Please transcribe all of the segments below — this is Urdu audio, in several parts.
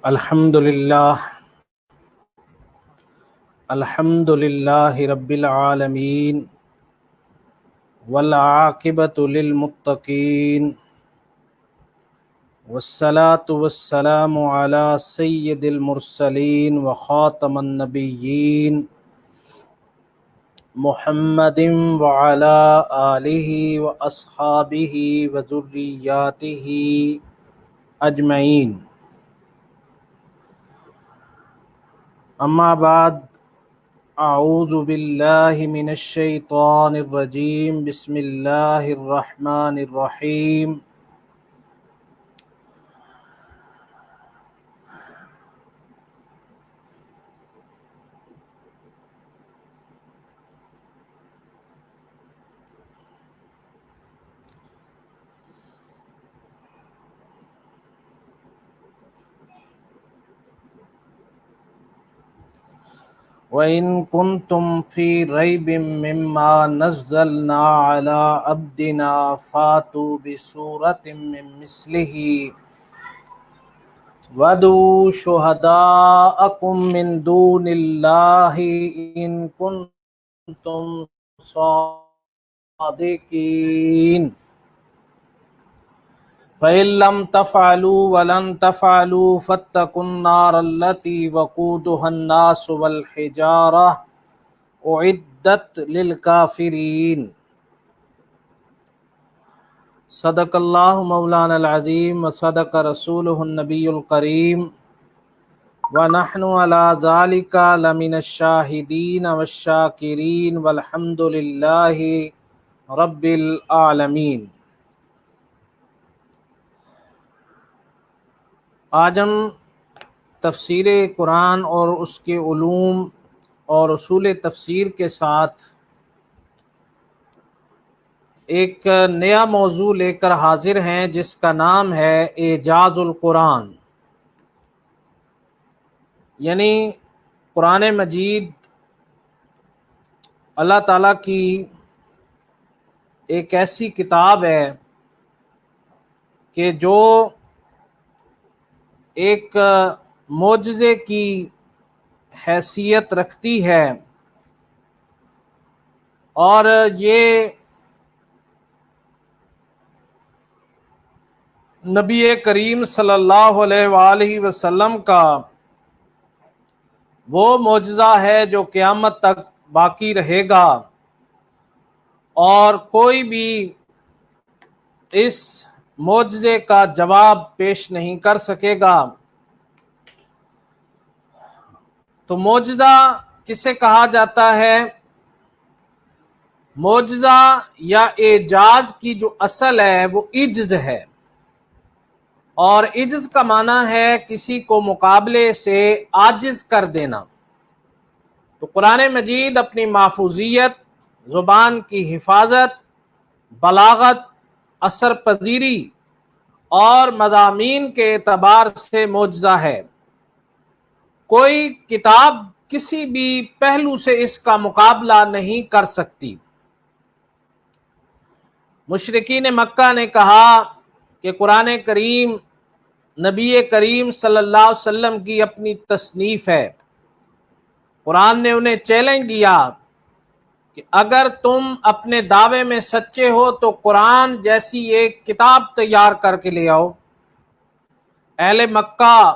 الحمد للہ رب العالمین والعاقبۃ للمتقین والصلاة والسلام علی سید المرسلین وخاتم النبیین محمد وعلی آلہ واصحابہ وذریاتہ اجمعین، اما بعد، اعوذ باللہ من الشیطان الرجیم، بسم اللہ الرحمن الرحیم۔ وَإِن كُنتُمْ فِي رَيْبٍ مِّمَّا نَزَّلْنَا عَلَىٰ عَبْدِنَا فَأْتُوا بِسُورَةٍ مِّن مِّثْلِهِ وَادْعُوا شُهَدَاءَكُم مِّن دُونِ اللَّهِ إِن كُنتُمْ صَادِقِينَ فَإِن لَّمْ تَفْعَلُوا وَلَن تَفْعَلُوا فَاتَّقُوا النَّارَ الَّتِي وَقُودُهَا النَّاسُ وَالْحِجَارَةُ أُعِدَّتْ لِلْكَافِرِينَ۔ صدق اللہ مولانا العظیم وصدق رسولہ النبی الکریم، ونحن علی ذالک لمن الشاہدین والشاکرین والحمد للہ رب العالمین۔ آج ہم تفسیر قرآن اور اس کے علوم اور اصول تفسیر کے ساتھ ایک نیا موضوع لے کر حاضر ہیں، جس کا نام ہے اعجاز القرآن، یعنی قرآن مجید اللہ تعالیٰ کی ایک ایسی کتاب ہے کہ جو ایک معجزے کی حیثیت رکھتی ہے، اور یہ نبی کریم صلی اللہ علیہ وآلہ وسلم کا وہ معجزہ ہے جو قیامت تک باقی رہے گا، اور کوئی بھی اس معجزے کا جواب پیش نہیں کر سکے گا۔ تو معجزہ کسے کہا جاتا ہے؟ معجزہ یا اعجاز کی جو اصل ہے وہ عجز ہے، اور عجز کا معنی ہے کسی کو مقابلے سے عاجز کر دینا۔ تو قرآن مجید اپنی محفوظیت، زبان کی حفاظت، بلاغت، اثر پذیری اور مضامین کے اعتبار سے معجزہ ہے۔ کوئی کتاب کسی بھی پہلو سے اس کا مقابلہ نہیں کر سکتی۔ مشرکین مکہ نے کہا کہ قرآن کریم نبی کریم صلی اللہ علیہ وسلم کی اپنی تصنیف ہے۔ قرآن نے انہیں چیلنج دیا کہ اگر تم اپنے دعوے میں سچے ہو تو قرآن جیسی ایک کتاب تیار کر کے لے آؤ۔ اہل مکہ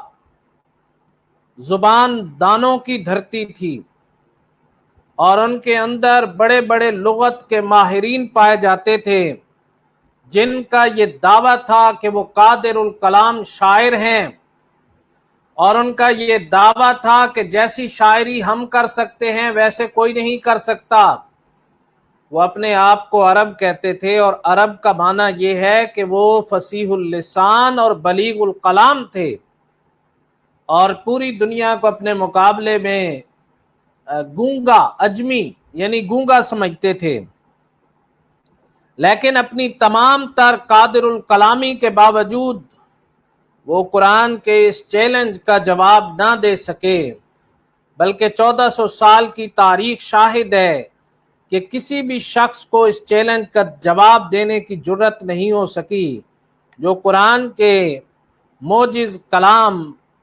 زبان دانوں کی دھرتی تھی، اور ان کے اندر بڑے بڑے لغت کے ماہرین پائے جاتے تھے، جن کا یہ دعویٰ تھا کہ وہ قادر الکلام شاعر ہیں، اور ان کا یہ دعویٰ تھا کہ جیسی شاعری ہم کر سکتے ہیں ویسے کوئی نہیں کر سکتا۔ وہ اپنے آپ کو عرب کہتے تھے، اور عرب کا معنی یہ ہے کہ وہ فصیح اللسان اور بلیغ الکلام تھے، اور پوری دنیا کو اپنے مقابلے میں گونگا، اجمی یعنی گونگا سمجھتے تھے۔ لیکن اپنی تمام تر قادر الکلامی کے باوجود وہ قرآن کے اس چیلنج کا جواب نہ دے سکے، بلکہ 1400 سال کی تاریخ شاہد ہے کہ کسی بھی شخص کو اس چیلنج کا جواب دینے کی جرت نہیں ہو سکی، جو قرآن کے معجز کلام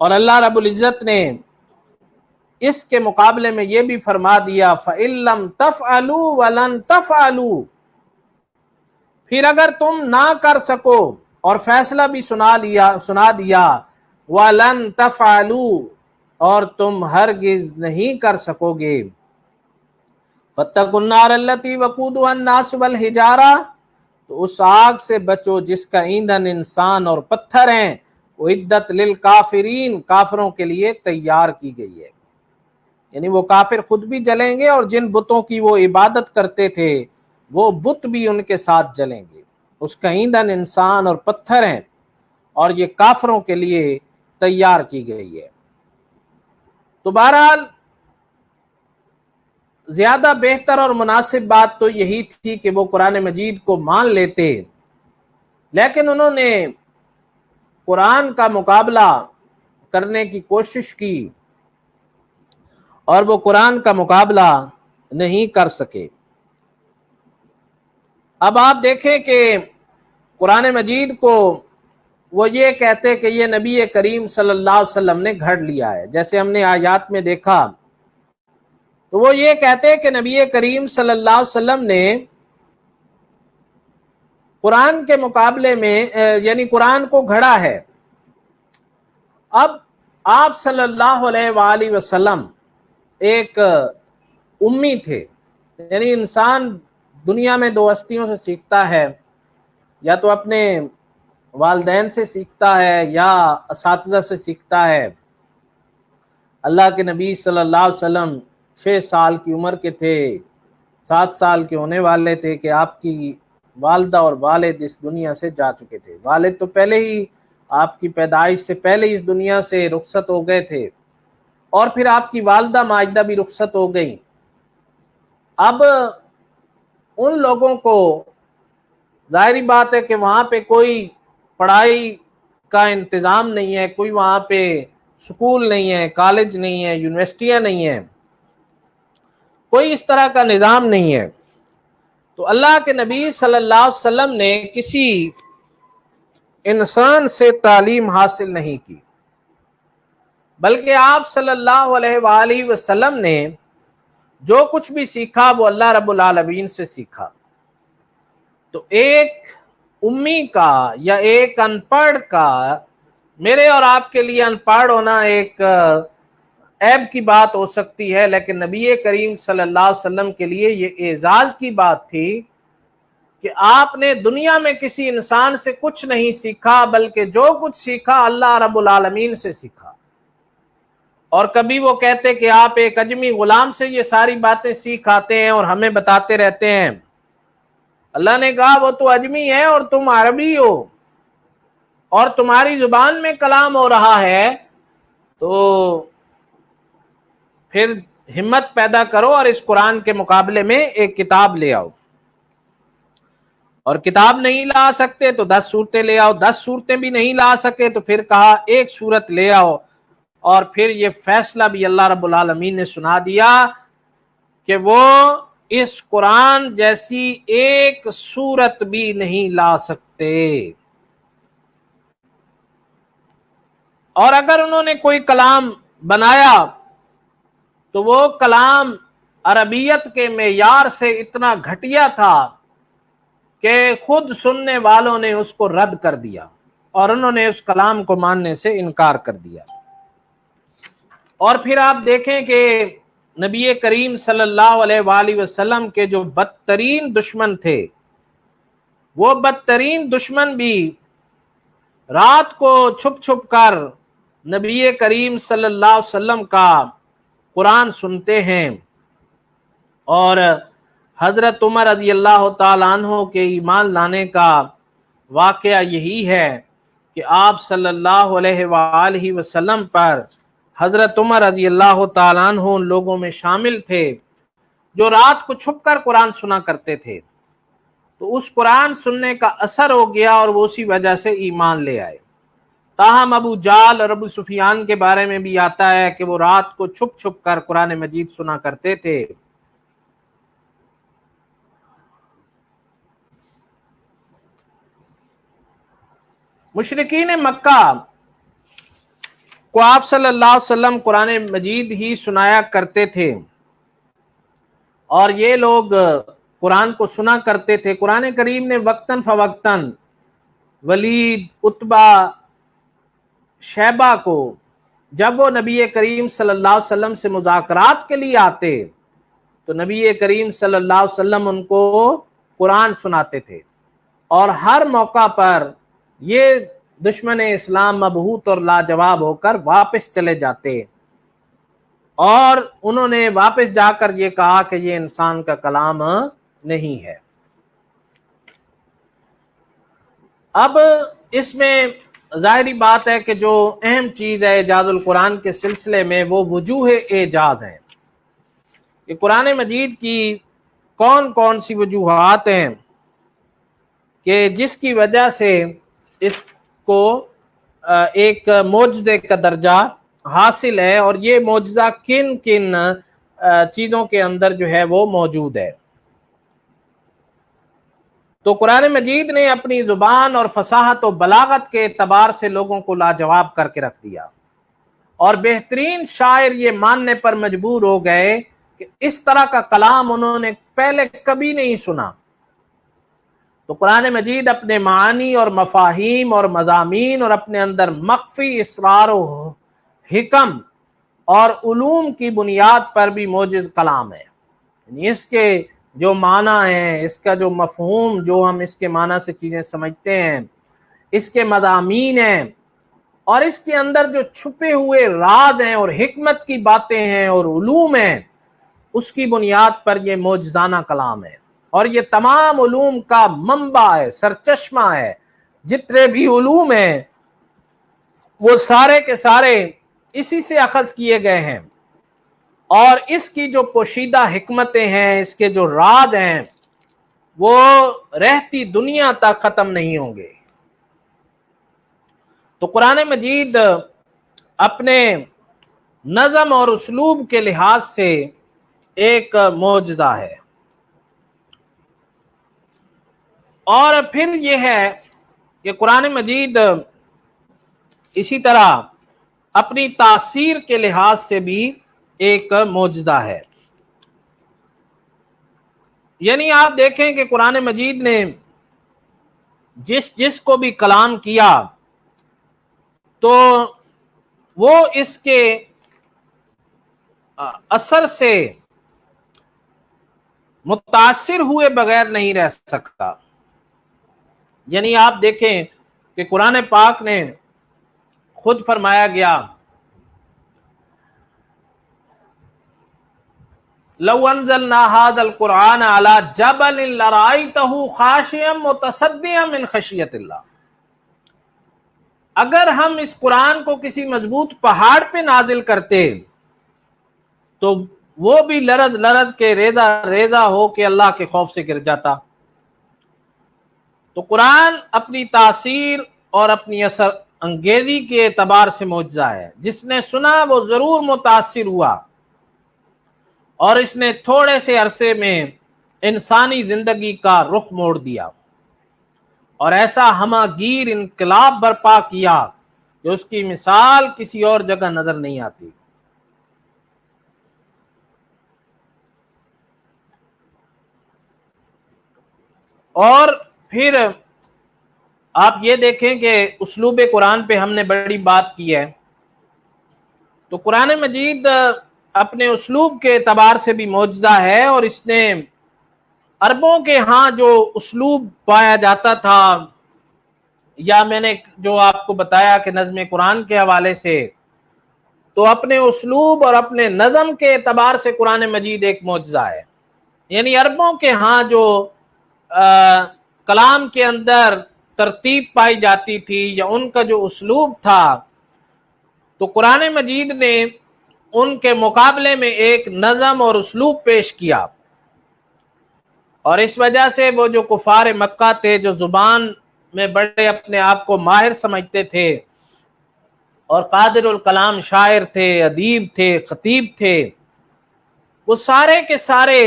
اور اللہ رب العزت نے اس کے مقابلے میں یہ بھی فرما دیا فَإِن لَّمْ تَفْعَلُوا وَلَن تَفْعَلُوا، پھر اگر تم نہ کر سکو، اور فیصلہ بھی سنا دیا وَلَن تَفْعَلُوا، اور تم ہرگز نہیں کر سکو گے، فَاتَّقُوا النَّارَ الَّتِي وَقُودُهَا النَّاسُ وَالْحِجَارَةُ، تو اس آگ سے بچو جس کا ایندھن انسان اور پتھر ہیں، اعدت للکافرین، کافروں کے لیے تیار کی گئی ہے، یعنی وہ کافر خود بھی جلیں گے اور جن بتوں کی وہ عبادت کرتے تھے وہ بت بھی ان کے ساتھ جلیں گے، اس کا ایندھن انسان اور پتھر ہیں، اور یہ کافروں کے لیے تیار کی گئی ہے۔ تو بہرحال زیادہ بہتر اور مناسب بات تو یہی تھی کہ وہ قرآن مجید کو مان لیتے، لیکن انہوں نے قرآن کا مقابلہ کرنے کی کوشش کی اور وہ قرآن کا مقابلہ نہیں کر سکے۔ اب آپ دیکھیں کہ قرآن مجید کو وہ یہ کہتے کہ یہ نبی کریم صلی اللہ علیہ وسلم نے گھڑ لیا ہے، جیسے ہم نے آیات میں دیکھا، تو وہ یہ کہتے کہ نبی کریم صلی اللہ علیہ وسلم نے قرآن کے مقابلے میں یعنی قرآن کو گھڑا ہے۔ اب آپ صلی اللہ علیہ وآلہ وسلم ایک امی تھے، یعنی انسان دنیا میں دو ہستیوں سے سیکھتا ہے، یا تو اپنے والدین سے سیکھتا ہے یا اساتذہ سے سیکھتا ہے۔ اللہ کے نبی صلی اللہ علیہ وسلم 6 سال کی عمر کے تھے، 7 سال کے ہونے والے تھے کہ آپ کی والدہ اور والد اس دنیا سے جا چکے تھے۔ والد تو پہلے ہی آپ کی پیدائش سے پہلے اس دنیا سے رخصت ہو گئے تھے، اور پھر آپ کی والدہ ماجدہ بھی رخصت ہو گئی۔ اب ان لوگوں کو ظاہری بات ہے کہ وہاں پہ کوئی پڑھائی کا انتظام نہیں ہے، کوئی وہاں پہ سکول نہیں ہے، کالج نہیں ہے، یونیورسٹیاں نہیں ہیں، کوئی اس طرح کا نظام نہیں ہے۔ تو اللہ کے نبی صلی اللہ علیہ وسلم نے کسی انسان سے تعلیم حاصل نہیں کی، بلکہ آپ صلی اللہ علیہ وآلہ وسلم نے جو کچھ بھی سیکھا وہ اللہ رب العالمین سے سیکھا۔ تو ایک امی کا یا ایک ان پڑھ کا، میرے اور آپ کے لیے ان پڑھ ہونا ایک عیب کی بات ہو سکتی ہے، لیکن نبی کریم صلی اللہ علیہ وسلم کے لیے یہ اعزاز کی بات تھی کہ آپ نے دنیا میں کسی انسان سے کچھ نہیں سیکھا، بلکہ جو کچھ سیکھا اللہ رب العالمین سے سیکھا۔ اور کبھی وہ کہتے کہ آپ ایک اجمی غلام سے یہ ساری باتیں سیکھ آتے ہیں اور ہمیں بتاتے رہتے ہیں۔ اللہ نے کہا وہ تو اجمی ہے اور تم عربی ہو، اور تمہاری زبان میں کلام ہو رہا ہے، تو پھر ہمت پیدا کرو اور اس قرآن کے مقابلے میں ایک کتاب لے آؤ۔ اور کتاب نہیں لا سکتے تو 10 صورتیں لے آؤ، 10 صورتیں بھی نہیں لا سکے تو پھر کہا ایک صورت لے آؤ، اور پھر یہ فیصلہ بھی اللہ رب العالمین نے سنا دیا کہ وہ اس قرآن جیسی ایک صورت بھی نہیں لا سکتے، اور اگر انہوں نے کوئی کلام بنایا تو وہ کلام عربیت کے معیار سے اتنا گھٹیا تھا کہ خود سننے والوں نے اس کو رد کر دیا، اور انہوں نے اس کلام کو ماننے سے انکار کر دیا۔ اور پھر آپ دیکھیں کہ نبی کریم صلی اللہ علیہ وآلہ وسلم کے جو بدترین دشمن تھے، وہ بدترین دشمن بھی رات کو چھپ چھپ کر نبی کریم صلی اللہ علیہ وسلم کا قرآن سنتے ہیں۔ اور حضرت عمر رضی اللہ تعالیٰ عنہ کے ایمان لانے کا واقعہ یہی ہے کہ آپ صلی اللہ علیہ وآلہ وسلم پر حضرت عمر رضی اللہ تعالیٰ عنہ ان لوگوں میں شامل تھے جو رات کو چھپ کر قرآن سنا کرتے تھے۔ تو اس قرآن سننے کا اثر ہو گیا اور وہ اسی وجہ سے ایمان لے آئے۔ تاہم ابو جال اور ابو سفیان کے بارے میں بھی آتا ہے کہ وہ رات کو چھپ چھپ کر قرآن مجید سنا کرتے تھے۔ مشرکین مکہ کو آپ صلی اللہ علیہ وسلم قرآن مجید ہی سنایا کرتے تھے اور یہ لوگ قرآن کو سنا کرتے تھے. قرآن کریم نے وقتاً فوقتاً ولید، عتبہ، شیبہ کو جب وہ نبی کریم صلی اللہ علیہ وسلم سے مذاکرات کے لیے آتے تو نبی کریم صلی اللہ علیہ وسلم ان کو قرآن سناتے تھے، اور ہر موقع پر یہ دشمن اسلام مبہوت اور لاجواب ہو کر واپس چلے جاتے، اور انہوں نے واپس جا کر یہ کہا کہ یہ انسان کا کلام نہیں ہے. اب اس میں ظاہری بات ہے کہ جو اہم چیز ہے اعجاز القرآن کے سلسلے میں وہ وجوہ اعجاز ہیں. کہ قرآن مجید کی کون کون سی وجوہات ہیں کہ جس کی وجہ سے اس کو ایک معجزے کا درجہ حاصل ہے، اور یہ معجزہ کن کن چیزوں کے اندر جو ہے وہ موجود ہے. تو قرآن مجید نے اپنی زبان اور فصاحت و بلاغت کے اعتبار سے لوگوں کو لاجواب کر کے رکھ دیا، اور بہترین شاعر یہ ماننے پر مجبور ہو گئے کہ اس طرح کا کلام انہوں نے پہلے کبھی نہیں سنا. تو قرآن مجید اپنے معانی اور مفاہیم اور مضامین اور اپنے اندر مخفی اسرار و حکم اور علوم کی بنیاد پر بھی معجز کلام ہے. یعنی اس کے جو معنی ہیں، اس کا جو مفہوم، جو ہم اس کے معنی سے چیزیں سمجھتے ہیں، اس کے مضامین ہیں، اور اس کے اندر جو چھپے ہوئے راز ہیں اور حکمت کی باتیں ہیں اور علوم ہیں، اس کی بنیاد پر یہ معجزانہ کلام ہے. اور یہ تمام علوم کا منبع ہے، سرچشمہ ہے. جتنے بھی علوم ہیں وہ سارے کے سارے اسی سے اخذ کیے گئے ہیں، اور اس کی جو پوشیدہ حکمتیں ہیں، اس کے جو راز ہیں، وہ رہتی دنیا تک ختم نہیں ہوں گے. تو قرآن مجید اپنے نظم اور اسلوب کے لحاظ سے ایک معجزہ ہے. اور پھر یہ ہے کہ قرآن مجید اسی طرح اپنی تاثیر کے لحاظ سے بھی ایک معجزہ ہے. یعنی آپ دیکھیں کہ قرآن مجید نے جس کو بھی کلام کیا تو وہ اس کے اثر سے متاثر ہوئے بغیر نہیں رہ سکتا. یعنی آپ دیکھیں کہ قرآن پاک نے خود فرمایا گیا، لو انزلنا هذا القرآن على جبل لرأيته خاشعا متصدعا من خشیت اللہ. اگر ہم اس قرآن کو کسی مضبوط پہاڑ پہ نازل کرتے تو وہ بھی لرز لرز کے ریزہ ریزہ ہو کے اللہ کے خوف سے گر جاتا. تو قرآن اپنی تاثیر اور اپنی اثر انگیزی کے اعتبار سے معجزہ ہے. جس نے سنا وہ ضرور متاثر ہوا، اور اس نے تھوڑے سے عرصے میں انسانی زندگی کا رخ موڑ دیا، اور ایسا ہماگیر انقلاب برپا کیا کہ اس کی مثال کسی اور جگہ نظر نہیں آتی. اور پھر آپ یہ دیکھیں کہ اسلوب قرآن پہ ہم نے بڑی بات کی ہے. تو قرآن مجید اپنے اسلوب کے اعتبار سے بھی معجزہ ہے، اور اس نے عربوں کے ہاں جو اسلوب پایا جاتا تھا، یا میں نے جو آپ کو بتایا کہ نظم قرآن کے حوالے سے، تو اپنے اسلوب اور اپنے نظم کے اعتبار سے قرآن مجید ایک معجزہ ہے. یعنی عربوں کے ہاں جو کلام کے اندر ترتیب پائی جاتی تھی یا ان کا جو اسلوب تھا، تو قرآن مجید نے ان کے مقابلے میں ایک نظم اور اسلوب پیش کیا. اور اس وجہ سے وہ جو کفار مکہ تھے، جو زبان میں بڑے اپنے آپ کو ماہر سمجھتے تھے اور قادر الکلام شاعر تھے، ادیب تھے، خطیب تھے، وہ سارے کے سارے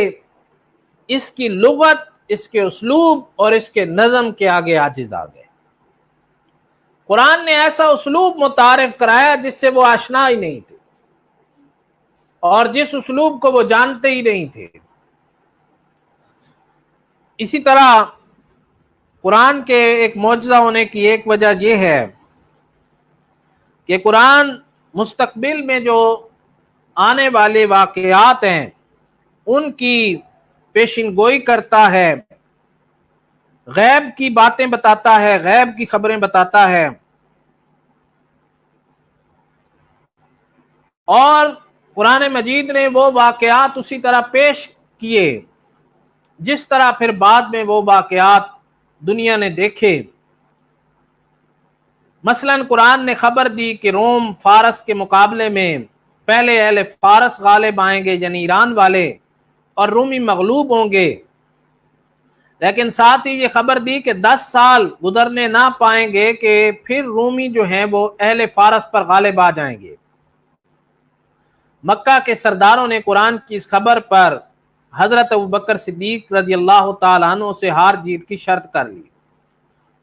اس کی لغت، اس کے اسلوب اور اس کے نظم کے آگے عاجز آ گئے. قرآن نے ایسا اسلوب متعارف کرایا جس سے وہ آشنا ہی نہیں تھے اور جس اسلوب کو وہ جانتے ہی نہیں تھے۔ اسی طرح قرآن کے ایک معجزہ ہونے کی ایک وجہ یہ ہے کہ قرآن مستقبل میں جو آنے والے واقعات ہیں ان کی پیشن گوئی کرتا ہے، غیب کی باتیں بتاتا ہے، غیب کی خبریں بتاتا ہے، اور قرآن مجید نے وہ واقعات اسی طرح پیش کیے جس طرح پھر بعد میں وہ واقعات دنیا نے دیکھے۔ مثلا قرآن نے خبر دی کہ روم فارس کے مقابلے میں پہلے اہل فارس غالب آئیں گے، یعنی ایران والے، اور رومی مغلوب ہوں گے، لیکن ساتھ ہی یہ خبر دی کہ 10 سال گزرنے نہ پائیں گے کہ پھر رومی جو ہیں وہ اہل فارس پر غالب آ جائیں گے۔ مکہ کے سرداروں نے قرآن کی اس خبر پر حضرت ابوبکر صدیق رضی اللہ تعالیٰ عنہ سے ہار جیت کی شرط کر لی،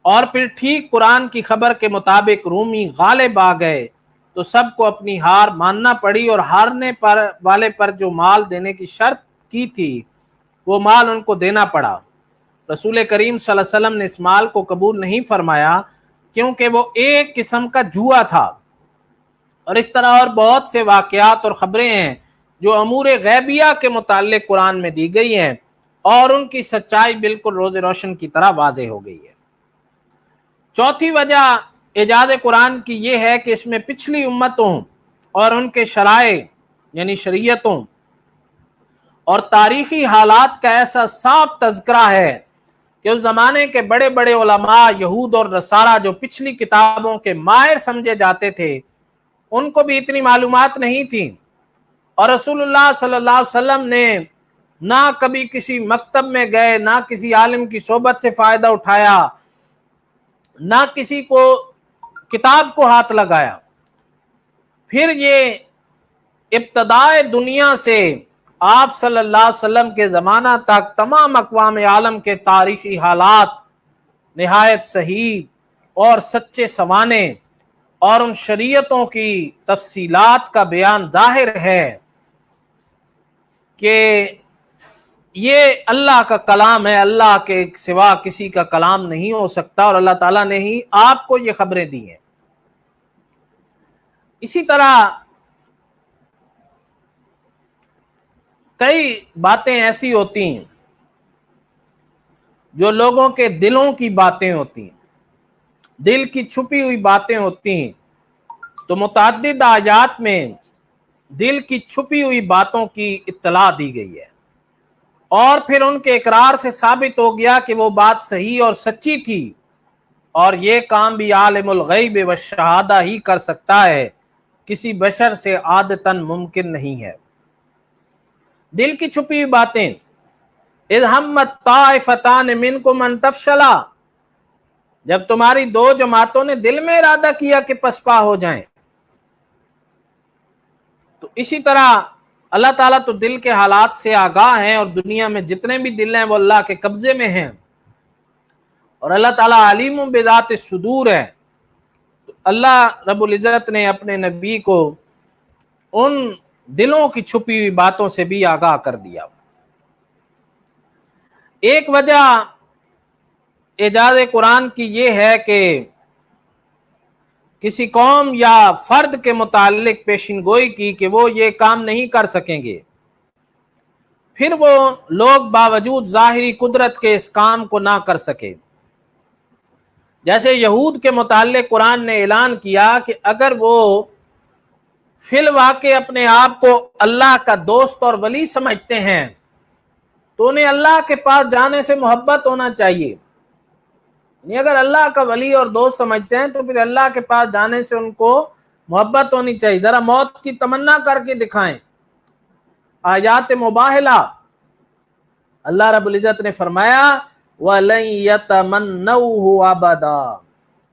اور پھر ٹھیک قرآن کی خبر کے مطابق رومی غالب آ گئے تو سب کو اپنی ہار ماننا پڑی، اور ہارنے والے پر جو مال دینے کی شرط کی تھی وہ مال ان کو دینا پڑا۔ رسول کریم صلی اللہ علیہ وسلم نے اس مال کو قبول نہیں فرمایا کیونکہ وہ ایک قسم کا جوا تھا، اور اس طرح اور بہت سے واقعات اور خبریں ہیں جو امور غیبیہ کے متعلق قرآن میں دی گئی ہیں، اور ان کی سچائی بالکل روز روشن کی طرح واضح ہو گئی ہے۔ چوتھی وجہ ایجاد قرآن کی یہ ہے کہ اس میں پچھلی امتوں اور ان کے شرائع یعنی شریعتوں اور تاریخی حالات کا ایسا صاف تذکرہ ہے کہ اس زمانے کے بڑے بڑے علماء یہود اور نصارہ جو پچھلی کتابوں کے ماہر سمجھے جاتے تھے ان کو بھی اتنی معلومات نہیں تھیں، اور رسول اللہ صلی اللہ علیہ وسلم نے نہ کبھی کسی مکتب میں گئے، نہ کسی عالم کی صحبت سے فائدہ اٹھایا، نہ کسی کو کتاب کو ہاتھ لگایا۔ پھر یہ ابتدائے دنیا سے آپ صلی اللہ علیہ وسلم کے زمانہ تک تمام اقوام عالم کے تاریخی حالات نہایت صحیح اور سچے سوانے اور ان شریعتوں کی تفصیلات کا بیان ظاہر ہے کہ یہ اللہ کا کلام ہے، اللہ کے سوا کسی کا کلام نہیں ہو سکتا، اور اللہ تعالیٰ نے ہی آپ کو یہ خبریں دی ہیں۔ اسی طرح کئی باتیں ایسی ہوتی ہیں جو لوگوں کے دلوں کی باتیں ہوتی ہیں، دل کی چھپی ہوئی باتیں ہوتی ہیں، تو متعدد آیات میں دل کی چھپی ہوئی باتوں کی اطلاع دی گئی ہے، اور پھر ان کے اقرار سے ثابت ہو گیا کہ وہ بات صحیح اور سچی تھی، اور یہ کام بھی عالم الغیب والشہادہ ہی کر سکتا ہے، کسی بشر سے عادتاً ممکن نہیں ہے۔ دل کی چھپی ہوئی باتیں، اذ ہمت طائفتان منکم ان تفشلا، جب تمہاری دو جماعتوں نے دل میں ارادہ کیا کہ پسپا ہو جائیں۔ تو اسی طرح اللہ تعالیٰ تو دل کے حالات سے آگاہ ہیں، اور دنیا میں جتنے بھی دل ہیں وہ اللہ کے قبضے میں ہیں، اور اللہ تعالیٰ علیم بذات الصدور ہے۔ تو اللہ رب العزت نے اپنے نبی کو ان دلوں کی چھپی ہوئی باتوں سے بھی آگاہ کر دیا۔ ایک وجہ ایجاد قرآن کی یہ ہے کہ کسی قوم یا فرد کے متعلق پیشن گوئی کی کہ وہ یہ کام نہیں کر سکیں گے، پھر وہ لوگ باوجود ظاہری قدرت کے اس کام کو نہ کر سکے۔ جیسے یہود کے متعلق قرآن نے اعلان کیا کہ اگر وہ فی الواقع اپنے آپ کو اللہ کا دوست اور ولی سمجھتے ہیں تو انہیں اللہ کے پاس جانے سے محبت ہونا چاہیے، یعنی اگر اللہ کا ولی اور دوست سمجھتے ہیں تو پھر اللہ کے پاس جانے سے ان کو محبت ہونی چاہیے۔ ذرا موت کی تمنا کر کے دکھائیں۔ آیات مباہلہ اللہ رب العزت نے فرمایا وَلَن يَتَمَنَّوْهُ أَبَدًا،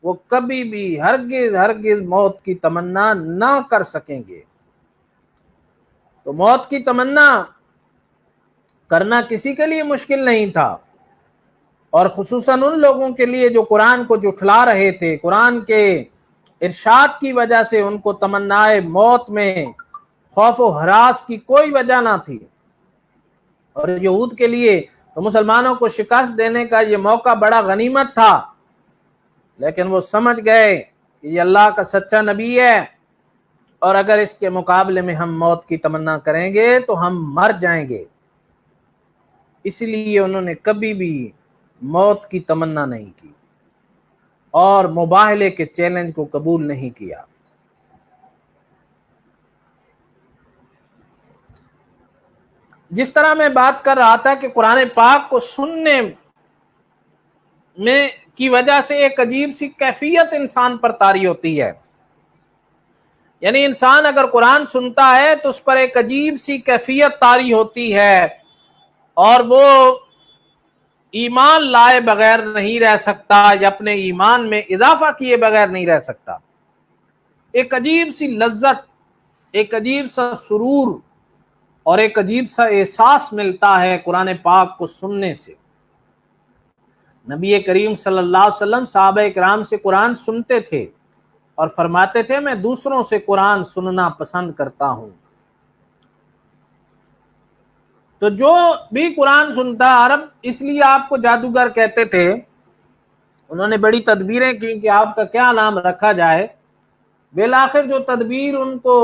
وہ کبھی بھی ہرگز موت کی تمنا نہ کر سکیں گے۔ تو موت کی تمنا کرنا کسی کے لیے مشکل نہیں تھا، اور خصوصاً ان لوگوں کے لیے جو قرآن کو جھٹلا رہے تھے، قرآن کے ارشاد کی وجہ سے ان کو تمنائے موت میں خوف و ہراس کی کوئی وجہ نہ تھی، اور یہود کے لیے تو مسلمانوں کو شکست دینے کا یہ موقع بڑا غنیمت تھا، لیکن وہ سمجھ گئے کہ یہ اللہ کا سچا نبی ہے، اور اگر اس کے مقابلے میں ہم موت کی تمنا کریں گے تو ہم مر جائیں گے، اس لیے انہوں نے کبھی بھی موت کی تمنا نہیں کی اور مباہلے کے چیلنج کو قبول نہیں کیا۔ جس طرح میں بات کر رہا تھا کہ قرآن پاک کو سننے میں کی وجہ سے ایک عجیب سی کیفیت انسان پر طاری ہوتی ہے، یعنی انسان اگر قرآن سنتا ہے تو اس پر ایک عجیب سی کیفیت طاری ہوتی ہے، اور وہ ایمان لائے بغیر نہیں رہ سکتا یا اپنے ایمان میں اضافہ کیے بغیر نہیں رہ سکتا۔ ایک عجیب سی لذت، ایک عجیب سا سرور اور ایک عجیب سا احساس ملتا ہے قرآن پاک کو سننے سے۔ نبی کریم صلی اللہ علیہ وسلم صحابہ کرام سے قرآن سنتے تھے اور فرماتے تھے میں دوسروں سے قرآن سننا پسند کرتا ہوں۔ تو جو بھی قرآن سنتا، عرب اس لیے آپ کو جادوگر کہتے تھے، انہوں نے بڑی تدبیریں کی کہ آپ کا کیا نام رکھا جائے، بالآخر جو تدبیر ان کو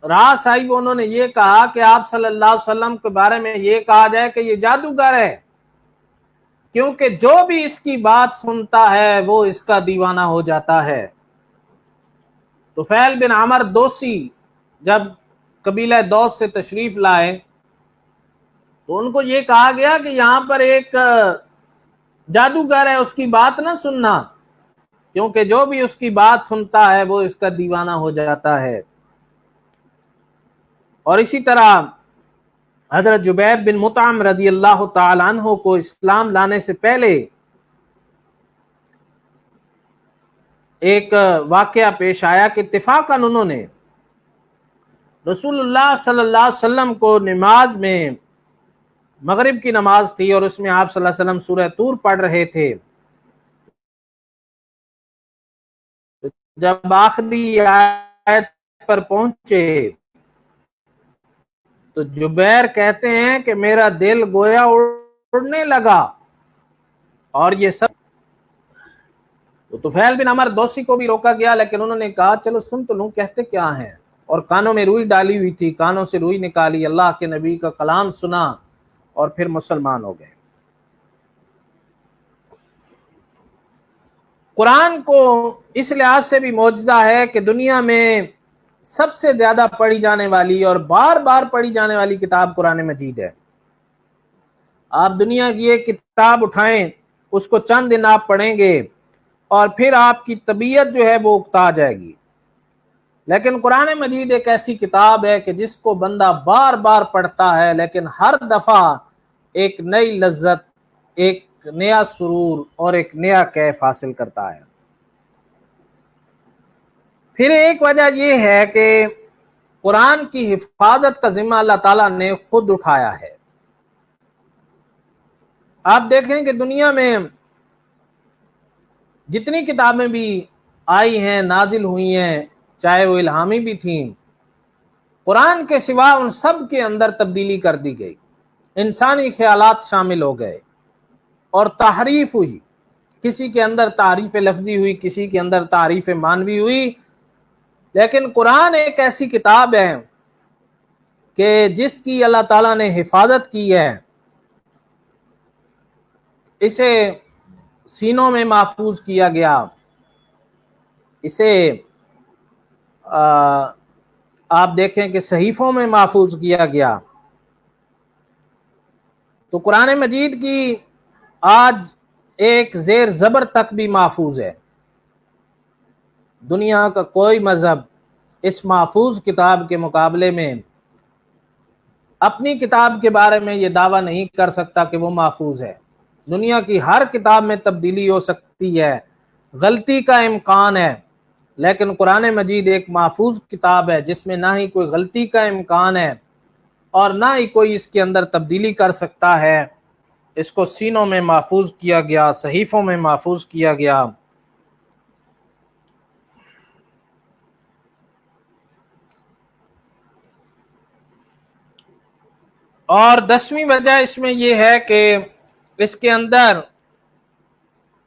راس آئی وہ انہوں نے یہ کہا کہ آپ صلی اللہ علیہ وسلم کے بارے میں یہ کہا جائے کہ یہ جادوگر ہے، کیونکہ جو بھی اس کی بات سنتا ہے وہ اس کا دیوانہ ہو جاتا ہے۔ طفیل بن عمر دوسی جب قبیلہ دوس سے تشریف لائے تو ان کو یہ کہا گیا کہ یہاں پر ایک جادوگر ہے، اس کی بات نہ سننا، کیونکہ جو بھی اس کی بات سنتا ہے وہ اس کا دیوانہ ہو جاتا ہے۔ اور اسی طرح حضرت جبیر بن مطعم رضی اللہ تعالیٰ عنہ کو اسلام لانے سے پہلے ایک واقعہ پیش آیا کہ اتفاقاً انہوں نے رسول اللہ صلی اللہ علیہ وسلم کو نماز میں، مغرب کی نماز تھی اور اس میں آپ صلی اللہ علیہ وسلم سورہ طور پڑھ رہے تھے، جب آخری آیت پر پہنچے تو جبیر کہتے ہیں کہ میرا دل گویا اڑنے لگا، اور یہ سب تو طفیل بن عمر دوسی کو بھی روکا گیا، لیکن انہوں نے کہا چلو سن تو لوں کہتے کیا ہیں، اور کانوں میں روئی ڈالی ہوئی تھی، کانوں سے روئی نکالی، اللہ کے نبی کا کلام سنا اور پھر مسلمان ہو گئے۔ قرآن کو اس لحاظ سے بھی معجزہ ہے کہ دنیا میں سب سے زیادہ پڑھی جانے والی اور بار بار پڑھی جانے والی کتاب قرآن مجید ہے۔ آپ دنیا کی ایک کتاب اٹھائیں، اس کو چند دن آپ پڑھیں گے اور پھر آپ کی طبیعت جو ہے وہ اکتا جائے گی، لیکن قرآن مجید ایک ایسی کتاب ہے کہ جس کو بندہ بار بار پڑھتا ہے لیکن ہر دفعہ ایک نئی لذت، ایک نیا سرور اور ایک نیا کیف حاصل کرتا ہے۔ پھر ایک وجہ یہ ہے کہ قرآن کی حفاظت کا ذمہ اللہ تعالیٰ نے خود اٹھایا ہے۔ آپ دیکھیں کہ دنیا میں جتنی کتابیں بھی آئی ہیں، نازل ہوئی ہیں، چاہے وہ الہامی بھی تھیں، قرآن کے سوا ان سب کے اندر تبدیلی کر دی گئی، انسانی خیالات شامل ہو گئے اور تحریف ہوئی، کسی کے اندر تعریف لفظی ہوئی، کسی کے اندر تعریف معنوی ہوئی، لیکن قرآن ایک ایسی کتاب ہے کہ جس کی اللہ تعالیٰ نے حفاظت کی ہے، اسے سینوں میں محفوظ کیا گیا، اسے آپ دیکھیں کہ صحیفوں میں محفوظ کیا گیا۔ تو قرآن مجید کی آج ایک زیر زبر تک بھی محفوظ ہے۔ دنیا کا کوئی مذہب اس محفوظ کتاب کے مقابلے میں اپنی کتاب کے بارے میں یہ دعویٰ نہیں کر سکتا کہ وہ محفوظ ہے۔ دنیا کی ہر کتاب میں تبدیلی ہو سکتی ہے، غلطی کا امکان ہے، لیکن قرآن مجید ایک محفوظ کتاب ہے جس میں نہ ہی کوئی غلطی کا امکان ہے اور نہ ہی کوئی اس کے اندر تبدیلی کر سکتا ہے۔ اس کو سینوں میں محفوظ کیا گیا، صحیفوں میں محفوظ کیا گیا۔ اور 10ویں وجہ اس میں یہ ہے کہ اس کے اندر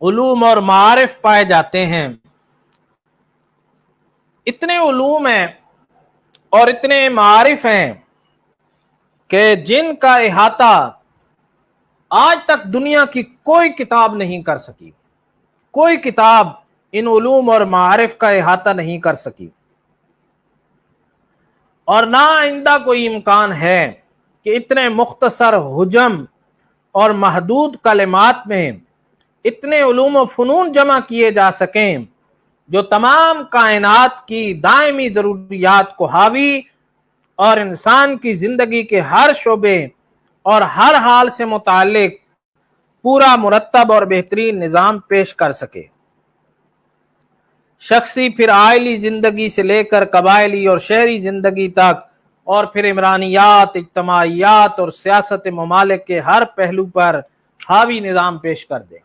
علوم اور معارف پائے جاتے ہیں۔ اتنے علوم ہیں اور اتنے معارف ہیں کہ جن کا احاطہ آج تک دنیا کی کوئی کتاب نہیں کر سکی، کوئی کتاب ان علوم اور معارف کا احاطہ نہیں کر سکی، اور نہ آئندہ کوئی امکان ہے کہ اتنے مختصر حجم اور محدود کلمات میں اتنے علوم و فنون جمع کیے جا سکیں جو تمام کائنات کی دائمی ضروریات کو حاوی اور انسان کی زندگی کے ہر شعبے اور ہر حال سے متعلق پورا مرتب اور بہترین نظام پیش کر سکے۔ شخصی پھر عائلی زندگی سے لے کر قبائلی اور شہری زندگی تک، اور پھر عمرانیات، اجتماعیات اور سیاست ممالک کے ہر پہلو پر حاوی نظام پیش کر دے۔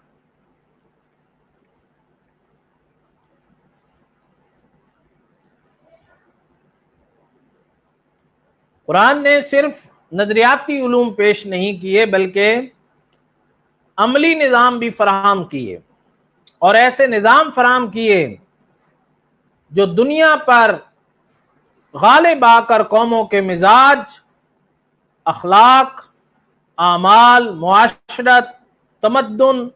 قرآن نے صرف نظریاتی علوم پیش نہیں کیے بلکہ عملی نظام بھی فراہم کیے، اور ایسے نظام فراہم کیے جو دنیا پر غالب آ کر قوموں کے مزاج، اخلاق، اعمال، معاشرت، تمدن،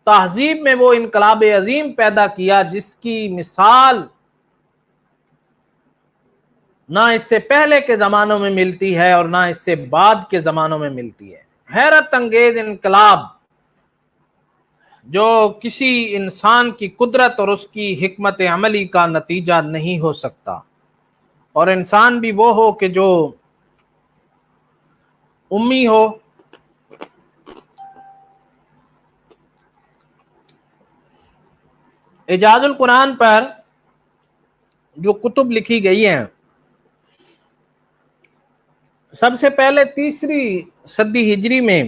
تہذیب میں وہ انقلاب عظیم پیدا کیا جس کی مثال نہ اس سے پہلے کے زمانوں میں ملتی ہے اور نہ اس سے بعد کے زمانوں میں ملتی ہے۔ حیرت انگیز انقلاب جو کسی انسان کی قدرت اور اس کی حکمت عملی کا نتیجہ نہیں ہو سکتا، اور انسان بھی وہ ہو کہ جو امی ہو، اعجاز القرآن پر جو کتب لکھی گئی ہیں، سب سے پہلے 3 صدی ہجری میں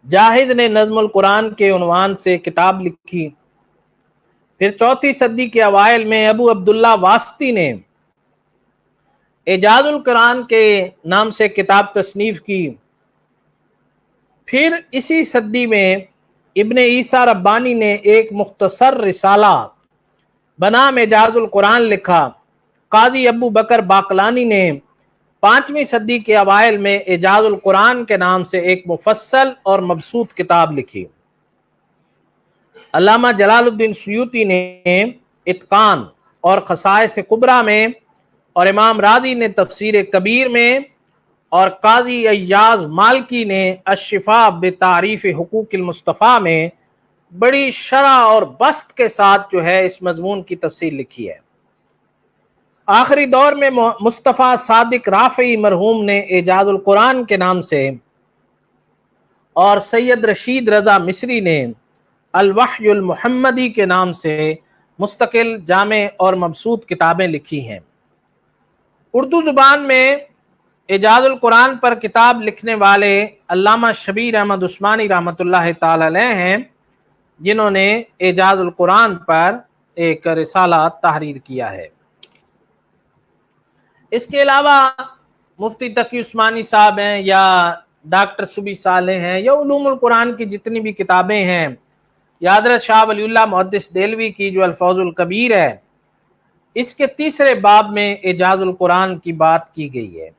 جاہد نے نظم القرآن کے عنوان سے کتاب لکھی۔ پھر 4 صدی کے اوائل میں ابو عبداللہ واسطی نے اعجاز القرآن کے نام سے کتاب تصنیف کی۔ پھر اسی صدی میں ابن عیسیٰ ربانی نے ایک مختصر رسالہ بنام اعجاز القرآن لکھا۔ قاضی ابو بکر باقلانی نے 5ویں صدی کے اوائل میں اعجاز القرآن کے نام سے ایک مفصل اور مبسوط کتاب لکھی۔ علامہ جلال الدین سیوطی نے اتقان اور خصائص کبریٰ میں، اور امام راضی نے تفسیر کبیر میں، اور قاضی ایاز مالکی نے الشفاء بتعریف حقوق المصطفیٰ میں بڑی شرح اور بسط کے ساتھ جو ہے اس مضمون کی تفصیل لکھی ہے۔ آخری دور میں مصطفیٰ صادق رافعی مرحوم نے اعجاز القرآن کے نام سے، اور سید رشید رضا مصری نے الوحی المحمدی کے نام سے مستقل جامع اور مبسوط کتابیں لکھی ہیں۔ اردو زبان میں اعجاز القرآن پر کتاب لکھنے والے علامہ شبیر احمد عثمانی رحمۃ اللہ تعالی علیہ ہیں، جنہوں نے اعجاز القرآن پر ایک رسالہ تحریر کیا ہے۔ اس کے علاوہ مفتی تقی عثمانی صاحب ہیں، یا ڈاکٹر سبی صالح ہیں، یا علوم القرآن کی جتنی بھی کتابیں ہیں، یا حضرت شاہ ولی اللہ محدث دہلوی کی جو الفوز الکبیر ہے، اس کے 3 باب میں اعجاز القرآن کی بات کی گئی ہے۔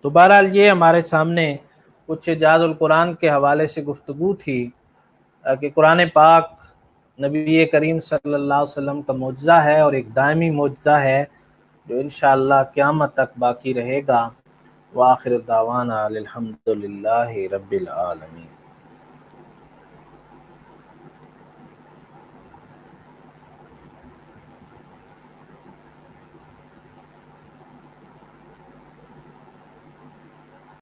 تو بہرحال یہ ہمارے سامنے کچھ اعجاز القرآن کے حوالے سے گفتگو تھی کہ قرآن پاک نبی کریم صلی اللہ علیہ وسلم کا معجزہ ہے، اور ایک دائمی معجزہ ہے جو انشاءاللہ قیامت تک باقی رہے گا۔ وآخر دعوانا الحمدللہ رب العالمین۔